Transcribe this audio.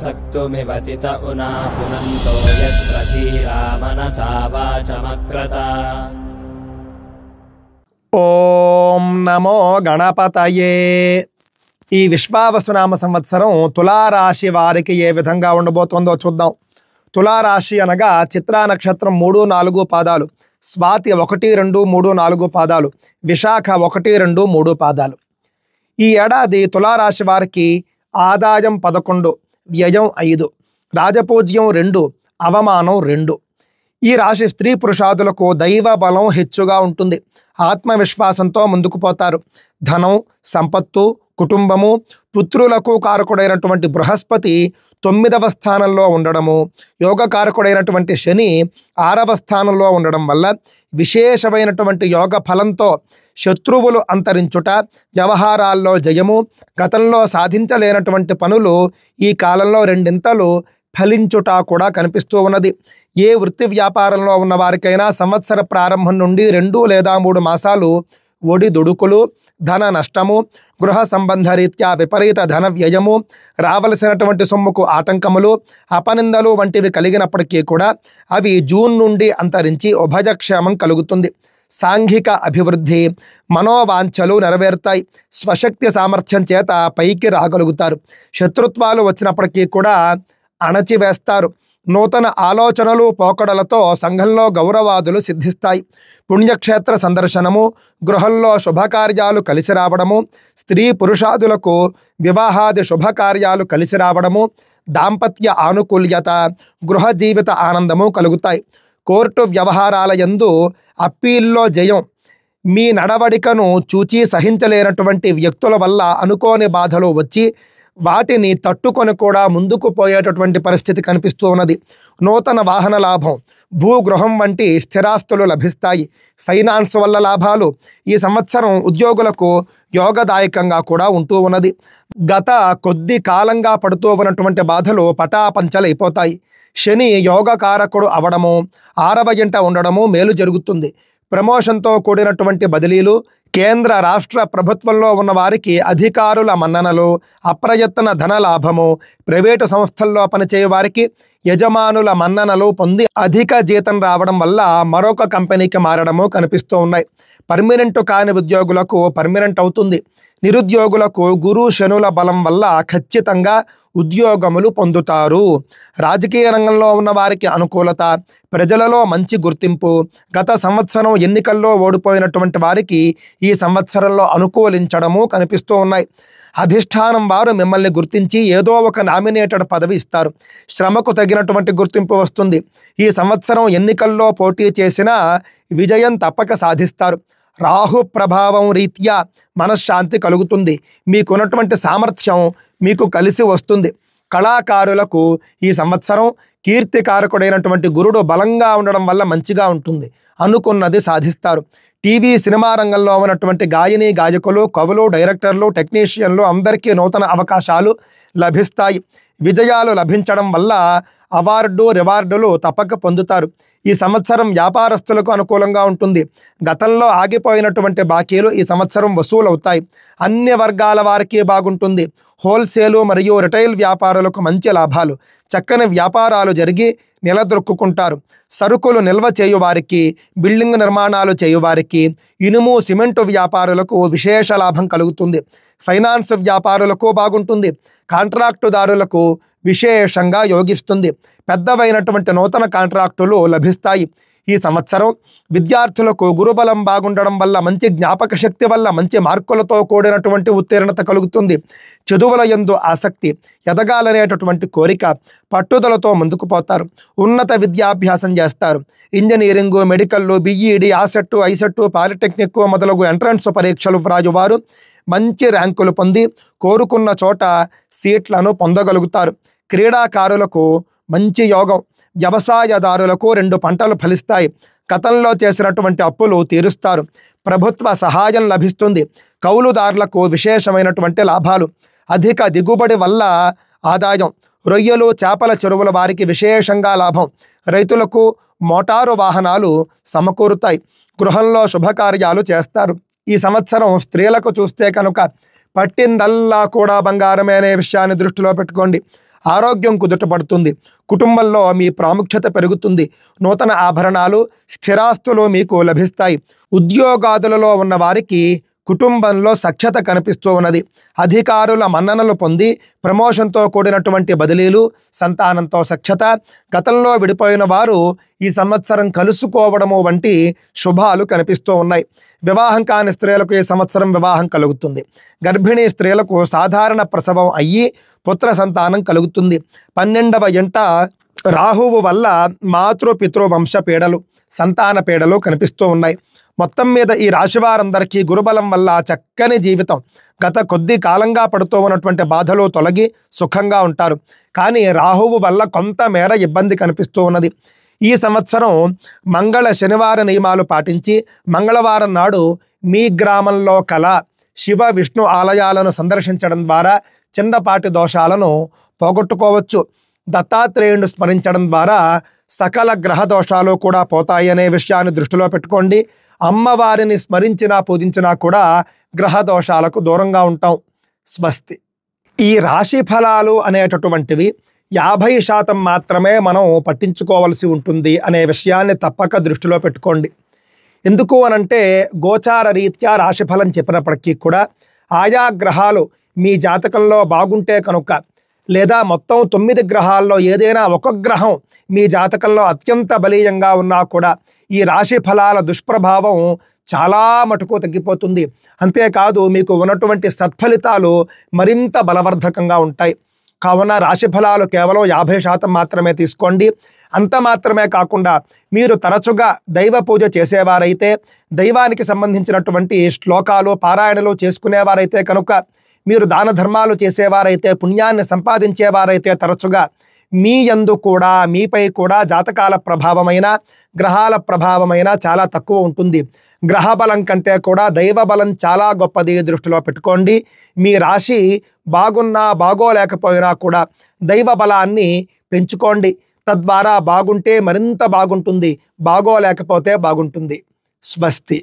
सक्तुमिवतित उना पुनन्तो यत्र धीरा मनसा वाचमक्रत। ఓం నమో గణపతయే. ఈ విశ్వావసునామ సంవత్సరం తులారాశి వారికి ఏ విధంగా ఉండబోతుందో చూద్దాం. తులారాశి అనగా చిత్రా నక్షత్రం 3, 4 పాదాలు, స్వాతి 1, 2, 3, 4 పాదాలు, విశాఖ 1, 2, 3 పాదాలు. ఈ ఏడాది తులారాశి వారికి ఆదాయం 11, వ్యయం 5, రాజపూజ్యం 2, అవమానం 2. ఈ రాశి స్త్రీ పురుషాదులకు దైవ బలం హెచ్చుగా ఉంటుంది. ఆత్మవిశ్వాసంతో ముందుకు పోతారు. ధనం, సంపత్తు, కుటుంబము, పుత్రులకు కారకుడైనటువంటి బృహస్పతి 9వ స్థానంలో ఉండడము, యోగకారకుడైనటువంటి శని 6వ స్థానంలో ఉండడం వల్ల విశేషమైనటువంటి యోగ ఫలంతో శత్రువులు అంతరించుట, వ్యవహారాల్లో జయము, గతంలో సాధించలేనటువంటి పనులు ఈ కాలంలో రెండింతలు ఫలించుట కూడా కనిపిస్తూ ఉన్నది. ఏ వృత్తి వ్యాపారంలో ఉన్న వారికైనా సంవత్సర ప్రారంభం నుండి 2 లేదా 3 మాసాలు ఒడిదుడుకులు, ధన నష్టము, గృహ సంబంధ రీత్యా విపరీత ధన వ్యయము, రావలసినటువంటి సొమ్ముకు ఆటంకములు, అపనిందలు వంటివి కలిగినప్పటికీ కూడా అవి జూన్ నుండి అంతరించి ఉభయక్షేమం కలుగుతుంది. సాంఘిక అభివృద్ధి, మనోవాంఛలు నెరవేరుతాయి. స్వశక్తి సామర్థ్యం చేత పైకి రాగలుగుతారు. శత్రుత్వాలు వచ్చినప్పటికీ కూడా అణచివేస్తారు. నూతన ఆలోచనలు, పోకడలతో సంఘంలో గౌరవాదులు సిద్ధిస్తాయి. పుణ్యక్షేత్ర సందర్శనము, గృహంలో శుభకార్యాలు కలిసి రావడము, స్త్రీ పురుషాదులకు వివాహాది శుభకార్యాలు కలిసి రావడము, దాంపత్య ఆనుకూల్యత, గృహ జీవిత ఆనందము కలుగుతాయి. కోర్టు వ్యవహారాల యందు అప్పీల్లో జయం. మీ నడవడికను చూచి సహించలేనటువంటి వ్యక్తుల వల్ల అనుకోని బాధలు వచ్చి వాటిని తట్టుకొని కూడా ముందుకు పోయేటటువంటి పరిస్థితి కనిపిస్తూ ఉన్నది. నూతన వాహన లాభం, భూగృహం వంటి స్థిరాస్తులు లభిస్తాయి. ఫైనాన్స్ వల్ల లాభాలు. ఈ సంవత్సరం ఉద్యోగులకు యోగదాయకంగా కూడా ఉంటూ ఉన్నది. గత కొద్ది కాలంగా పడుతూ ఉన్నటువంటి బాధలు పటాపంచలైపోతాయి. శని యోగకారకుడు అవడము, 6వ ఇంట ఉండడము మేలు జరుగుతుంది. ప్రమోషన్తో కూడినటువంటి బదిలీలు, కేంద్ర రాష్ట్ర ప్రభుత్వంలో ఉన్న వారికి అధికారుల మన్ననలు, అప్రయత్న ధన లాభము, ప్రైవేటు సంస్థల్లో పనిచేయ వారికి యజమానుల మన్ననలు పొంది అధిక జీతం రావడం వల్ల మరొక కంపెనీకి మారడము కనిపిస్తూ ఉన్నాయి. పర్మినెంట్ కాని ఉద్యోగులకు పర్మినెంట్ అవుతుంది. నిరుద్యోగులకు గురు శనుల బలం వల్ల ఖచ్చితంగా ఉద్యోగములు పొందుతారు. రాజకీయ రంగంలో ఉన్న వారికి అనుకూలత, ప్రజలలో మంచి గుర్తింపు. గత సంవత్సరం ఎన్నికల్లో ఓడిపోయినటువంటి వారికి ఈ సంవత్సరంలో అనుకూలించడము కనిపిస్తూ ఉన్నాయి. అధిష్టానం వారు మిమ్మల్ని గుర్తించి ఏదో ఒక నామినేటెడ్ పదవి ఇస్తారు. శ్రమకు తగినటువంటి గుర్తింపు వస్తుంది. ఈ సంవత్సరం ఎన్నికల్లో పోటీ చేసినా విజయం తప్పక సాధిస్తారు. రాహు ప్రభావం రీత్యా మనశ్శాంతి కలుగుతుంది. మీకున్నటువంటి సామర్థ్యం మీకు కలిసి వస్తుంది. కళాకారులకు ఈ సంవత్సరం కీర్తికారకుడైనటువంటి గురుడు బలంగా ఉండడం వల్ల మంచిగా ఉంటుంది. అనుకున్నది సాధిస్తారు. టీవీ సినిమా రంగంలో ఉన్నటువంటి గాయని గాయకులు, కవులు, డైరెక్టర్లు, టెక్నీషియన్లు అందరికీ నూతన అవకాశాలు లభిస్తాయి. విజయాలు లభించడం వల్ల అవార్డు, రివార్డులు తప్పక పొందుతారు. ఈ సంవత్సరం వ్యాపారస్తులకు అనుకూలంగా ఉంటుంది. గతంలో ఆగిపోయినటువంటి బాకీలు ఈ సంవత్సరం వసూలవుతాయి. అన్ని వర్గాల వారికి బాగుంటుంది. హోల్సేలు మరియు రిటైల్ వ్యాపారులకు మంచి లాభాలు. చక్కని వ్యాపారాలు జరిగి నిలదొక్కుకుంటారు. సరుకులు నిల్వ చేయువారికి, బిల్డింగ్ నిర్మాణాలు చేయువారికి, ఇనుము సిమెంటు వ్యాపారులకు విశేష లాభం కలుగుతుంది. ఫైనాన్స్ వ్యాపారులకు బాగుంటుంది. కాంట్రాక్టుదారులకు విశేషంగా యోగిస్తుంది. పెద్దవైనటువంటి నూతన కాంట్రాక్టులు లభిస్తాయి. ఈ సంవత్సరం విద్యార్థులకు గురుబలం బాగుండడం వల్ల మంచి జ్ఞాపక శక్తి వల్ల మంచి మార్కులతో కూడినటువంటి ఉత్తీర్ణత కలుగుతుంది. చదువుల యందు ఆసక్తి, ఎదగాలనేటటువంటి కోరిక, పట్టుదలతో ముందుకు పోతారు. ఉన్నత విద్యాభ్యాసం చేస్తారు. ఇంజనీరింగు, మెడికల్లు, బిఈడి, ఆసెట్టు, ఐసెట్టు, పాలిటెక్నిక్ మొదలగు ఎంట్రన్స్ పరీక్షలు వ్రాయువారు మంచి ర్యాంకులు పొంది కోరుకున్న చోట సీట్లను పొందగలుగుతారు. క్రీడాకారులకు మంచి యోగం. వ్యవసాయదారులకు 2 పంటలు ఫలిస్తాయి. గతంలో చేసినటువంటి అప్పులు తీరుస్తారు. ప్రభుత్వ సహాయం లభిస్తుంది. కౌలుదారులకు విశేషమైనటువంటి లాభాలు. అధిక దిగుబడి వల్ల ఆదాయం. రొయ్యలు, చేపల చెరువుల వారికి విశేషంగా లాభం. రైతులకు మోటారు వాహనాలు సమకూరుతాయి. గృహంలో శుభకార్యాలు చేస్తారు. ఈ సంవత్సరం స్త్రీలకు చూస్తే కనుక పట్టిందల్లా కూడా బంగారమే అనే విషయాన్ని దృష్టిలో పెట్టుకోండి. ఆరోగ్యం కుదుటపడుతుంది. కుటుంబంలో మీ ప్రాముఖ్యత పెరుగుతుంది. నూతన ఆభరణాలు, స్థిరాస్తులు మీకు లభిస్తాయి. ఉద్యోగాదులలో ఉన్న వారికి కుటుంబంలో సఖ్యత కనిపిస్తూ ఉన్నది. అధికారుల మన్ననలు పొంది ప్రమోషన్తో కూడినటువంటి బదిలీలు, సంతానంతో సఖ్యత, గతంలో విడిపోయిన వారు ఈ సంవత్సరం కలుసుకోవడము వంటి శుభాలు కనిపిస్తూ ఉన్నాయి. వివాహం కాని స్త్రీలకు ఈ సంవత్సరం వివాహం కలుగుతుంది. గర్భిణీ స్త్రీలకు సాధారణ ప్రసవం అయ్యి పుత్ర సంతానం కలుగుతుంది. 12వ ఇంట రాహువు వల్ల మాతృపితృ వంశ పీడలు, సంతాన పీడలు కనిపిస్తూ ఉన్నాయి. మొత్తం మీద ఈ రాశివారందరికీ గురుబలం వల్ల చక్కని జీవితం, గత కొద్ది కాలంగా పడుతూ ఉన్నటువంటి బాధలు తొలగి సుఖంగా ఉంటారు. కానీ రాహువు వల్ల కొంతమేర ఇబ్బంది కనిపిస్తూ ఉన్నది. ఈ సంవత్సరం మంగళ శనివార నియమాలు పాటించి మంగళవారం నాడు మీ గ్రామంలో కల శివ విష్ణు ఆలయాలను సందర్శించడం ద్వారా చిన్నపాటి దోషాలను పోగొట్టుకోవచ్చు. దత్తాత్రేయుని స్మరించడం ద్వారా సకల గ్రహ దోషాలు కూడా పోతాయి అనే విషయాన్ని దృష్టిలో పెట్టుకోండి. అమ్మవారిని స్మరించినా పూజించినా కూడా గ్రహ దోషాలకు దూరంగా ఉంటాం. స్వస్తి. ఈ రాశి ఫలాలు అనేటటువంటివి 50% మాత్రమే మనం పట్టించుకోవాల్సి ఉంటుంది అనే విషయాన్ని తప్పక దృష్టిలో పెట్టుకోండి. ఎందుకు అనంటే గోచార రీత్యా రాశిఫలం చెప్పినప్పటికీ కూడా ఆయా గ్రహాలు మీ జాతకంలో బాగుంటే కనుక, లేదా మొత్తం 9 గ్రహాల్లో ఏదైనా ఒక గ్రహం మీ జాతకంలో అత్యంత బలీయంగా ఉన్నా కూడా ఈ రాశి ఫలాల దుష్ప్రభావం చాలా మటుకు తగ్గిపోతుంది. అంతేకాదు మీకు ఉన్నటువంటి సత్ఫలితాలు మరింత బలవర్ధకంగా ఉంటాయి. కావున రాశి ఫలాలు కేవలం 50% మాత్రమే తీసుకోండి. అంత మాత్రమే కాకుండా మీరు తరచుగా దైవ పూజ చేసేవారైతే, దైవానికి సంబంధించినటువంటి శ్లోకాలు పారాయణలు చేసుకునేవారైతే కనుక, మీరు దాన ధర్మాలు చేసేవారైతే, పుణ్యాన్ని సంపాదించేవారైతే తరచుగా మీ యందు కూడా, మీపై కూడా జాతకాల ప్రభావమైన, గ్రహాల ప్రభావమైన చాలా తక్కువ ఉంటుంది. గ్రహ బలం కంటే కూడా దైవ బలం చాలా గొప్పది దృష్టిలో పెట్టుకోండి. మీ రాశి బాగున్నా బాగోలేకపోయినా కూడా దైవ బలాన్ని పెంచుకోండి. తద్వారా బాగుంటే మరింత బాగుంటుంది, బాగోలేకపోతే బాగుంటుంది. స్వస్తి.